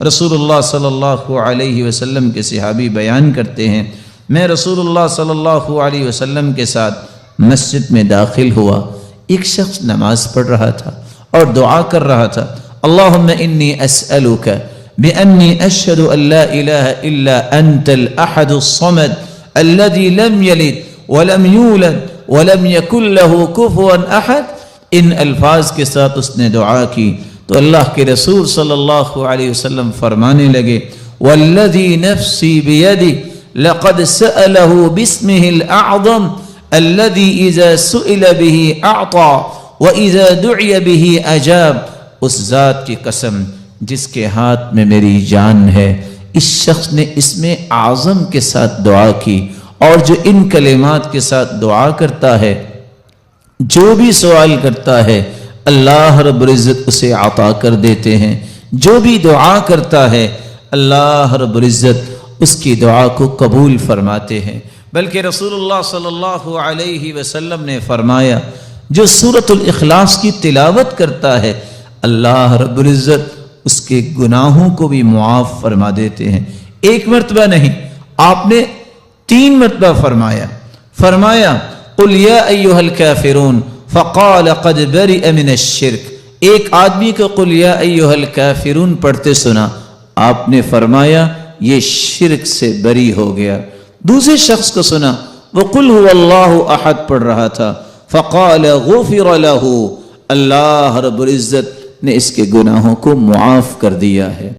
رسول اللہ صلی اللہ علیہ وسلم کے صحابی بیان کرتے ہیں، میں رسول اللہ صلی اللہ علیہ وسلم کے ساتھ مسجد میں داخل ہوا، ایک شخص نماز پڑھ رہا تھا اور دعا کر رہا تھا، اللہم انی اسألک بأنی اشہد ان لا الہ الا انت الاحد الصمد الذي لم یلد ولم یولد ولم یکن له کفوا احد۔ ان الفاظ کے ساتھ اس نے دعا کی تو اللہ کے رسول صلی اللہ علیہ وسلم فرمانے لگے، والذی نفسی بیدی لقد سألہ باسمہ الاعظم الذی اذا سئل به اعطا واذا دعی به اجاب۔ اس ذات کی قسم جس کے ہاتھ میں میری جان ہے، اس شخص نے اسم اعظم کے ساتھ دعا کی، اور جو ان کلمات کے ساتھ دعا کرتا ہے، جو بھی سوال کرتا ہے، اللہ رب العزت اسے عطا کر دیتے ہیں۔ جو بھی دعا کرتا ہے، اللہ رب العزت اس کی دعا کو قبول فرماتے ہیں۔ بلکہ رسول اللہ صلی اللہ علیہ وسلم نے فرمایا، جو سورۃ الاخلاص کی تلاوت کرتا ہے، اللہ رب العزت اس کے گناہوں کو بھی معاف فرما دیتے ہیں۔ ایک مرتبہ نہیں، آپ نے 3 مرتبہ فرمایا قل یا ایھا الکافرون فقال قد برئ من الشرک۔ ایک آدمی کو قل یا ایھا الکافرون پڑھتے سنا، آپ نے فرمایا یہ شرک سے بری ہو گیا۔ دوسرے شخص کو سنا، وہ قل هو اللہ احد پڑھ رہا تھا، فقال غفر له، اللہ رب العزت نے اس کے گناہوں کو معاف کر دیا ہے۔